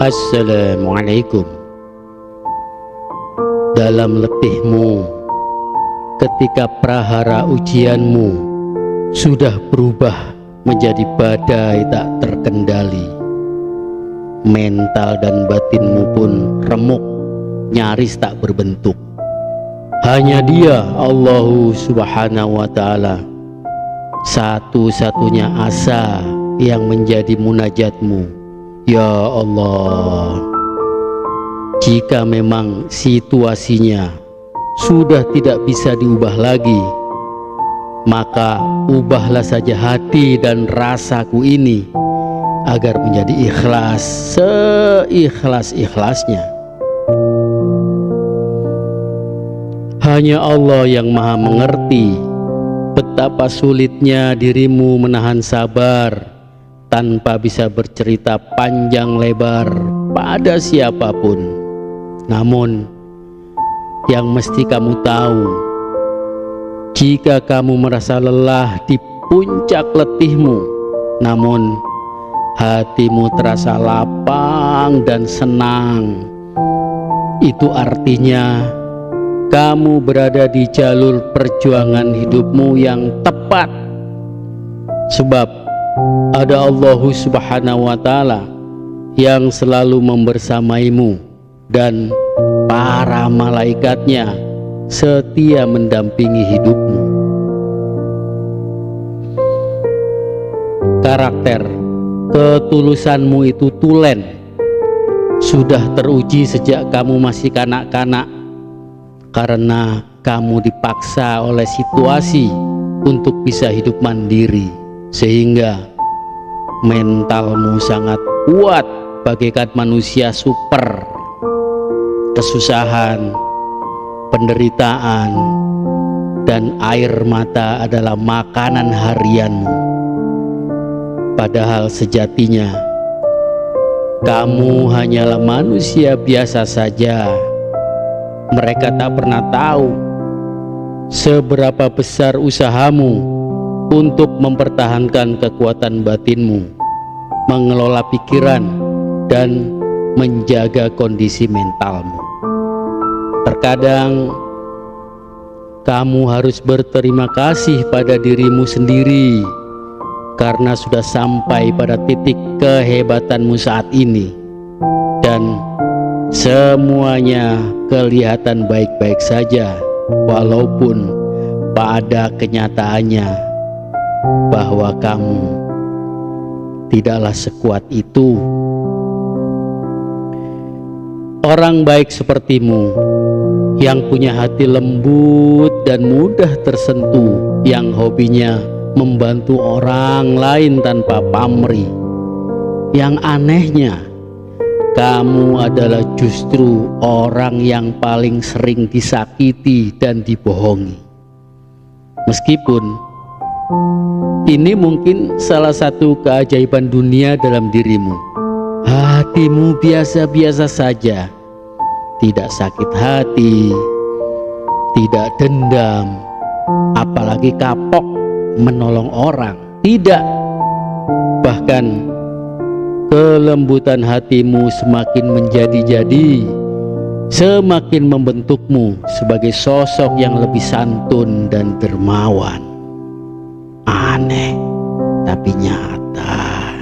Assalamualaikum. Dalam letihmu, ketika prahara ujianmu sudah berubah menjadi badai tak terkendali, mental dan batinmu pun remuk, nyaris tak berbentuk. Hanya Dia, Allah Subhanahu wa Ta'ala, satu-satunya asa yang menjadi munajatmu. Ya Allah, jika memang situasinya sudah tidak bisa diubah lagi, maka ubahlah saja hati dan rasaku ini agar menjadi ikhlas, seikhlas-ikhlasnya. Hanya Allah yang Maha mengerti betapa sulitnya dirimu menahan sabar tanpa bisa bercerita panjang lebar pada siapapun. Namun yang mesti kamu tahu, jika kamu merasa lelah di puncak letihmu, namun hatimu terasa lapang dan senang, itu artinya kamu berada di jalur perjuangan hidupmu yang tepat. Sebab ada Allah Subhanahu wa Ta'ala yang selalu membersamaimu, dan para malaikatnya setia mendampingi hidupmu. Karakter ketulusanmu itu tulen, sudah teruji sejak kamu masih kanak-kanak, karena kamu dipaksa oleh situasi untuk bisa hidup mandiri, sehingga mentalmu sangat kuat bagaikan manusia super. Kesusahan, penderitaan, dan air mata adalah makanan harianmu. Padahal sejatinya kamu hanyalah manusia biasa saja. Mereka tak pernah tahu seberapa besar usahamu untuk mempertahankan kekuatan batinmu, mengelola pikiran, dan menjaga kondisi mentalmu. Terkadang kamu harus berterima kasih pada dirimu sendiri karena sudah sampai pada titik kehebatanmu saat ini, dan semuanya kelihatan baik-baik saja, walaupun pada kenyataannya bahwa kamu tidaklah sekuat itu. Orang baik sepertimu, yang punya hati lembut dan mudah tersentuh, yang hobinya membantu orang lain tanpa pamrih, yang anehnya kamu adalah justru orang yang paling sering disakiti dan dibohongi. Meskipun ini mungkin salah satu keajaiban dunia dalam dirimu, hatimu biasa-biasa saja, tidak sakit hati, tidak dendam, apalagi kapok menolong orang. Tidak, bahkan kelembutan hatimu semakin menjadi-jadi, semakin membentukmu sebagai sosok yang lebih santun dan dermawan. Aneh tapi nyata.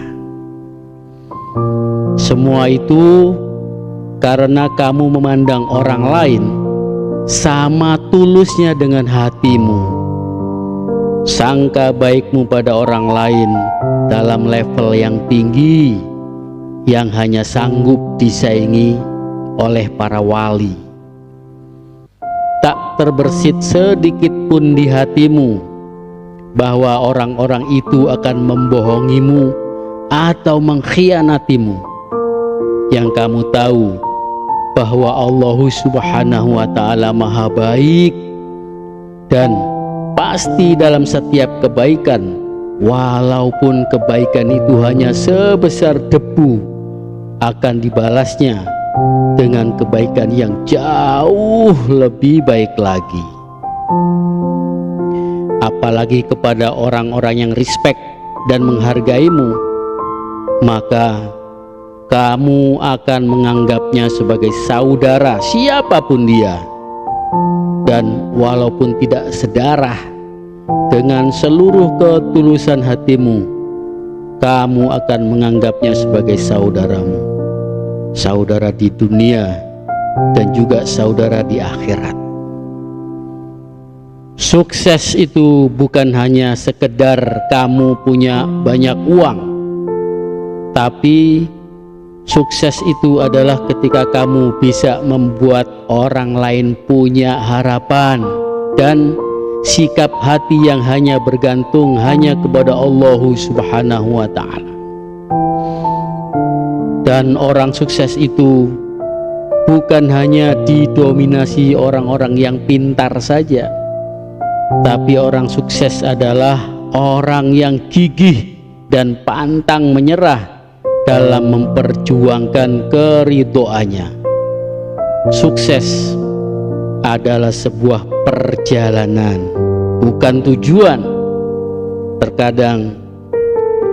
Semua itu karena kamu memandang orang lain sama tulusnya dengan hatimu. Sangka baikmu pada orang lain dalam level yang tinggi, yang hanya sanggup disaingi oleh para wali. Tak terbersit sedikit pun di hatimu bahwa orang-orang itu akan membohongimu atau mengkhianatimu. Yang kamu tahu bahwa Allah Subhanahu wa Ta'ala Maha Baik, dan pasti dalam setiap kebaikan, walaupun kebaikan itu hanya sebesar debu, akan dibalasnya dengan kebaikan yang jauh lebih baik lagi. apalagi kepada orang-orang yang respect dan menghargaimu, maka kamu akan menganggapnya sebagai saudara siapapun dia. Dan walaupun tidak sedarah, dengan seluruh ketulusan hatimu, kamu akan menganggapnya sebagai saudaramu, saudara di dunia dan juga saudara di akhirat. Sukses itu bukan hanya sekedar kamu punya banyak uang, tapi sukses itu adalah ketika kamu bisa membuat orang lain punya harapan dan sikap hati yang hanya bergantung hanya kepada Allah Subhanahu wa ta'ala. Dan orang sukses itu bukan hanya didominasi orang-orang yang pintar saja, tapi orang sukses adalah orang yang gigih dan pantang menyerah dalam memperjuangkan keridhoannya. Sukses adalah sebuah perjalanan, bukan tujuan. Terkadang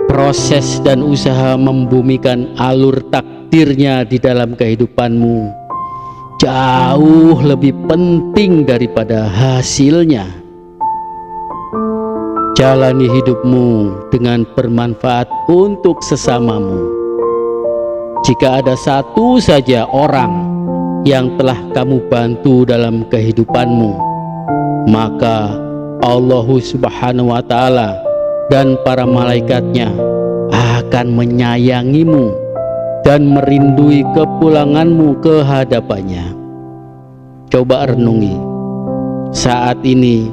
proses dan usaha membumikan alur takdirnya di dalam kehidupanmu jauh lebih penting daripada hasilnya. Jalani hidupmu dengan bermanfaat untuk sesamamu. Jika ada satu saja orang yang telah kamu bantu dalam kehidupanmu, maka Allah Subhanahu wa ta'ala dan para malaikatnya akan menyayangimu dan merindui kepulanganmu ke hadapannya. Coba renungi, saat ini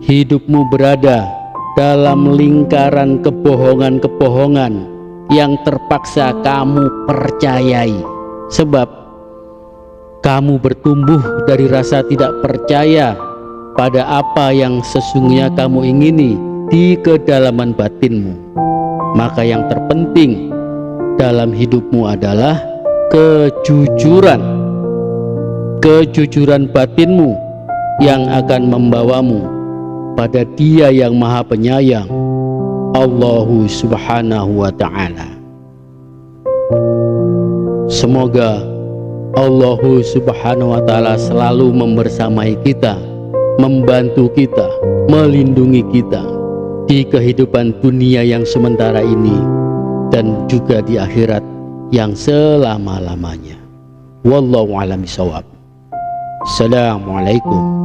hidupmu berada dalam lingkaran kebohongan-kebohongan yang terpaksa kamu percayai, sebab kamu bertumbuh dari rasa tidak percaya pada apa yang sesungguhnya kamu ingini di kedalaman batinmu. Maka yang terpenting dalam hidupmu adalah kejujuran. Kejujuran batinmu yang akan membawamu pada Dia yang Maha Penyayang, Allah Subhanahu wa ta'ala. Semoga Allah Subhanahu wa ta'ala selalu membersamai kita, membantu kita, melindungi kita di kehidupan dunia yang sementara ini dan juga di akhirat yang selama-lamanya. Wallahu a'lam bishawab. Assalamualaikum